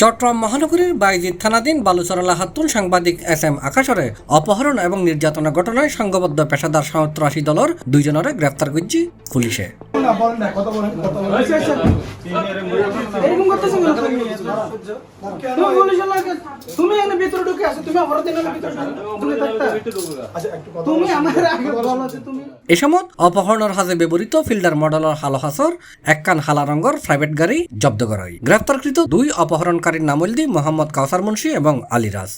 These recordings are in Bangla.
চট্টগ্রাম মহানগরীর বাইজিদ থানাধীন বালুচরলা হাতুন সাংবাদিক SM আকাশরে অপহরণ এবং নির্যাতনের ঘটনায় সংঘবদ্ধ পেশাদার ৮৭ দলের ২ জনের গ্রেফতার করছে পুলিশে। এ সময় অপহরণের হাজে ব্যবহৃত ফিল্ডার মডেলের হালহাসর একখান হালা রঙের প্রাইভেট গাড়ি জব্দ করা হয়। গ্রেফতারকৃত ২ অপহরণকারীর নাম হল মোহাম্মদ কাউসার মুন্সি এবং আলিরাজ।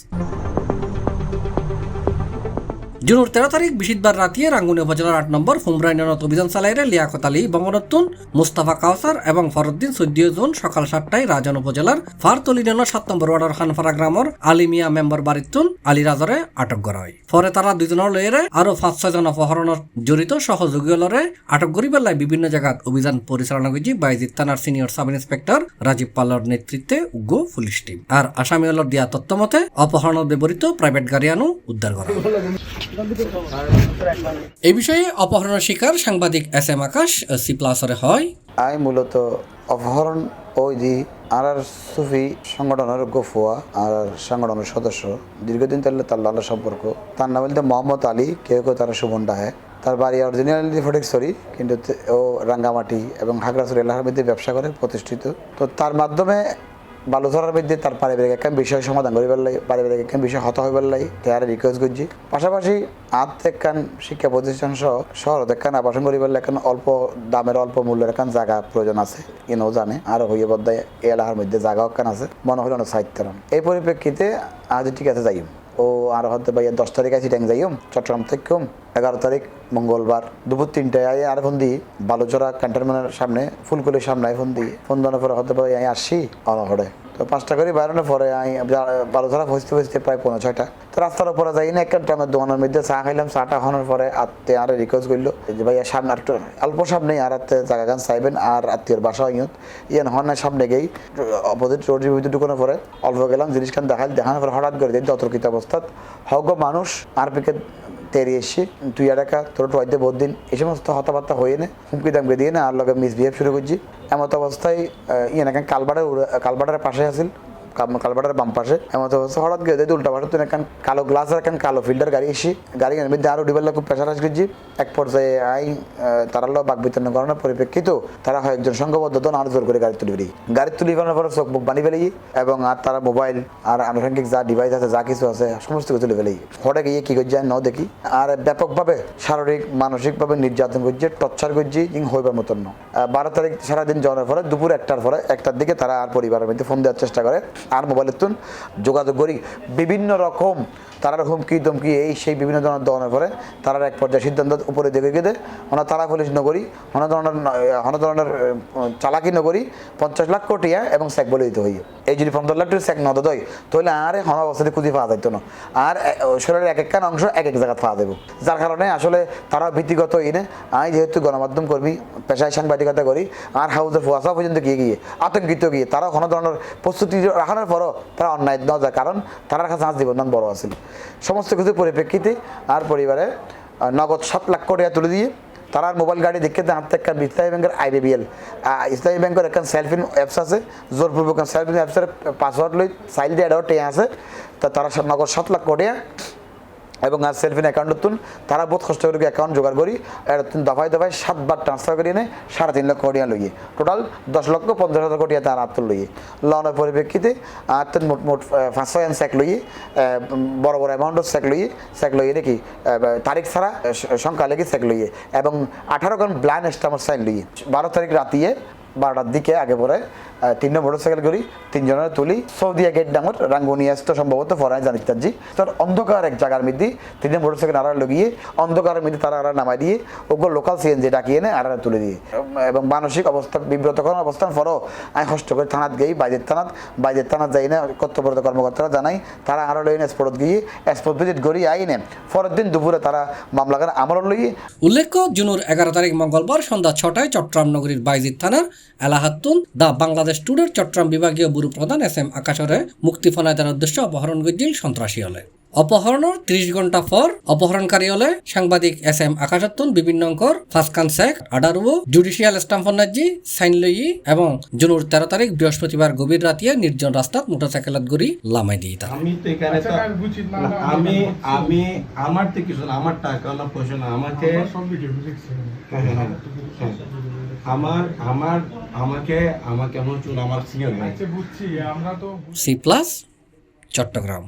জুনের ১৩ তারিখ বৃহস্পতিবার রাতে রাঙ্গুনি উপজেলার ৮ নম্বর ফুমরা ইউনিয়নত অভিযান চালাইরে লিয়াকত আলী বঙ্গরত্তুন মুস্তাফা কাউসার এবং ফরউদ্দিন ১৪ জুন সকাল ৭টায় রাজন উপজেলার ফারতলি ইউনিয়নের ৭ নম্বর ওয়ার্ডের খানপাড়া গ্রামের আলিমিয়া মেম্বার বাড়িতুন আলিরাজরে আটক করা হয়। পরে তারা ২ জনের লইরে আরো ৫-৬ জন অপহরণের জড়িত সহযোগীলরে আটক করি বেলায় বিভিন্ন জায়গাত অভিযান পরিচালনা করছে বাইজিদ থানার সিনিয়র সাব ইন্সপেক্টর রাজীব পাল্লার নেতৃত্বে উগ্র পুলিশ টিম। আর আসামি হল দিয়া তথ্য মতে অপহরণের ব্যবহৃত প্রাইভেট গাড়ি আনু উদ্ধার করা। এই বিষয়ে অপহরণের শিকার সাংবাদিক SM আকাশ C+রে হয়। আই মূলত অপহরণ ওই যে আর সুফি সংগঠনের গফুয়া আর সংগঠনের সদস্য দীর্ঘদিন তাহলে তার লালা সম্পর্ক। তার নাম বলতে মোহাম্মদ আলী, কেউ কেউ তারা সুমন ডাহে। তার বাড়ি অরিজিনালি ফটিকছড়ি, কিন্তু ও রাঙ্গামাটি এবং হাগড়াছড়ি এলাকার মধ্যে ব্যবসা করে প্রতিষ্ঠিত। তো তার মাধ্যমে বালুচরার মধ্যে তার পারিবারিক একখান বিষয় সমাধান করিবার লাই, পারিবারিক একখান বিষয় হত হইবার লাই তার রিকোয়েস্ট করছি। পাশাপাশি একখান শিক্ষা প্রতিষ্ঠান সহ শহরত একখান আবাসন করিবার লাই অল্প দামের অল্প মূল্যের একখান জায়গা প্রয়োজন আছে, ইনও জানে। আর হইয়ে বদ্দায় এই এলাকার মধ্যে জায়গা একখান আছে, মনে হইল সাহিত্যরণ। এই পরিপ্রেক্ষিতে আজ ঠিক আছে যাইম ও আর হয়তো ভাইয়া 10 তারিখ আছে ট্যাং যাইম চট্টগ্রাম থেকে 11 তারিখ মঙ্গলবার দুপুর 3টায় আর ফোন দিই বালুচরা ক্যান্টনমেন্টের সামনে ফুলকুলির সামনে ফোন দিই। ফোন দেওয়ার পরে হয়তো ভাই আমি আসছি অনহরে। তো 5টা করে বাইরানোর পরে আমি বালুচরা বসতে প্রায় 5:30। তো রাস্তার উপরে যাই না, একটা টাইমের দোকানের মধ্যে চা খাইলাম। চাটা খাওয়ানোর পরে আত্মীয় আর রিকোয়েস্ট করলো যে ভাইয়া সামনে আর অল্প সামনে আর জায়গা গান চাইবেন আর আত্মীয়র বাসা ইয়ান হনের সামনে গেই অপোজিট রোডের ভিতরে ঢুকানোর পরে অল্প গেলাম জিনিসখান দেখানোর পরে হঠাৎ করে দিই অতর্কিত অবস্থাত হগ মানুষ আর পিকে তেরি এসে তুই একা তোর টয়তে বহুত দিন এই সমস্ত হতাবার্তা হয়ে নে হুমকি দামকে দিয়ে না আর লগে মিসবিহেভ শুরু করছি। এমত অবস্থায় ইয়ান কালবাটারের পাশে আসিল, কালবাটার বাম পাশে। এমত অবস্থা হঠাৎ গিয়ে দেখি উল্টা পাশে তুই এখন কালো গ্লাসের এখন কালো ফিল্টার গাড়ি এসি গাড়ি মধ্যে আরো ডিবেলা খুব প্রেশার আসছি। এক পর্যায়ে তারা বাক বিতরণ করানোর পরিপ্রেক্ষিত তারা হয় একজন সংঘবদ্ধ দল আর জোর করে গাড়ি তুলি করার পরে চোখ মুখ বানি ফেলেই এবং আর তারা মোবাইল আর আনুষঙ্গিক যা ডিভাইস আছে যা কিছু আছে সমস্ত কিছু তুলে ফেলেই হঠাৎ গিয়ে কি করছে ন দেখি আর ব্যাপকভাবে শারীরিক মানসিকভাবে নির্যাতন করছে, টর্চার করছে, হইবার মতন ন। 12 তারিখ সারাদিন যাওয়ার পরে দুপুর 1টার দিকে তারা আর পরিবারের মধ্যে ফোন দেওয়ার চেষ্টা করে আর মোবাইলের তুন যোগাযোগ করি বিভিন্ন রকম তারা হুমকি দমকি এই সেই বিভিন্ন ধরনের দেওয়ানোর পরে তারা এক পর্যায়ে সিদ্ধান্ত উপরে দেখে গেলে তারা পুলিশ নগরী অনেক ধরনের চালাকি নগরী 50 লাখ কোটি এবং চেক বলে দিতে হই। এই যদি 15 লাখ চেক নদ হয় তাহলে আর হন অবস্থাতে খুঁজে পাওয়া যাইতো না, আর শরীরের এক একখান অংশ এক এক জায়গায় পাওয়া যাবে। যার কারণে আসলে তারা ভীতিগত এনে আমি যেহেতু গণমাধ্যম কর্মী পেশায় সাংবাদিকতা করি আর হাউসের ফুয়াশা পর্যন্ত গিয়ে আতঙ্কিত গিয়ে তারা কোনো ধরনের প্রস্তুতি রাখানোর পরও তারা অন্যায় ন যায়, কারণ তার কাছে আজ জীবনদান বড় আছিল। সমস্ত কিছু পরিপ্রেক্ষিতে আর পরিবারে নগদ 7 লাখ কোটি তুলে দিয়ে তারা মোবাইল গাড়ি দেখে হাতে একটা ইসলামী ব্যাংকের IBBL ইসলামী ব্যাংকের একটা সেলফিন অ্যাপস আছে, জোরপূর্বক সেলফিন অ্যাপসের পাসওয়ার্ড লই সাইল দিয়ে অ্যাডাও টেয়া আছে। তা তারা নগদ 7 লাখ কোটি এবং আর সেলফিন অ্যাকাউন্ট তারা বহুত কষ্ট করে অ্যাকাউন্ট জোগাড় করি দফায় 7 বার ট্রান্সফার করিয়ে নেয় 3.5 লাখ কোটি লইয়ে টোটাল 10,50,000 কোটি তার আত্ম লইয়ে লনের পরিপ্রেক্ষিতে আর মোট 500 চেক লইয়ে বড় বড় অ্যামাউন্টের চেক লইয়ে নাকি তারিখ ছাড়া সংখ্যা লেগে চেক লইয়ে এবং 18 জন ব্লাইন্ড স্টাম্প সাইন লইয়ে 12 তারিখ রাতিয়ে 12টার দিকে আগে পরে 3 মোটরসাইকেল করি 3 জনের তুলি সৌদিয়া গেট ডাঙর রাঙ্গুনিয়া তো সম্ভবত ফরাই জানিতাজি তোর অন্ধকার এক জায়গার মধ্যে 3 মোটরসাইকেল আড়া লগিয়ে অন্ধকারের মধ্যে তারা আড়া নামাই দিয়ে ওগুলো লোকাল CNG ডাকিয়ে এনে আড়া তুলে দিয়ে এবং মানসিক অবস্থা বিব্রতকর অবস্থান ফরও আমি কষ্ট করে থানাত গিয়ে বাইজের থানাত যাই না কর্তব্যরত কর্মকর্তারা জানাই তারা আরো লইনে স্পট গিয়ে স্পট ভিজিট করি আইনে পরের দিন দুপুরে তারা মামলা করে আমল লইয়ে। উল্লেখ্য জুনের 11 তারিখ মঙ্গলবার সন্ধ্যা 6টায় চট্টগ্রাম নগরীর বাইজিদ থানার এলাহাতুন দা বাংলাদেশ টুডের চট্টগ্রাম বিভাগীয় ব্যুরো প্রধান SM আকাশরে মুক্তিপণ আদায়ের উদ্দেশ্যে অপহরণ গিয়েছিল সন্ত্রাসী হলে। অপহরণের 30 ঘন্টা পর অপহরণকারী হলে সাংবাদিক SM আকাশাত্তুন বিভিন্ন অঙ্কর ফাসকান শেখ আডারুও জুডিশিয়াল স্টাম্পনাজি সাইনলই এবং জুনুর 13 তারিখ বৃহস্পতিবার গভীর রাতিয়ে নির্জন রাস্তাত মোটরসাইকেলত গড়ি লামাই দিয়ে তার আমি তো এখানে তো আমি আমার তো কিছু না, আমার টাকা না পয়সা না, আমাকে আমাকে এমন চুন আমার সিনিয়র C+ চট্টগ্রাম।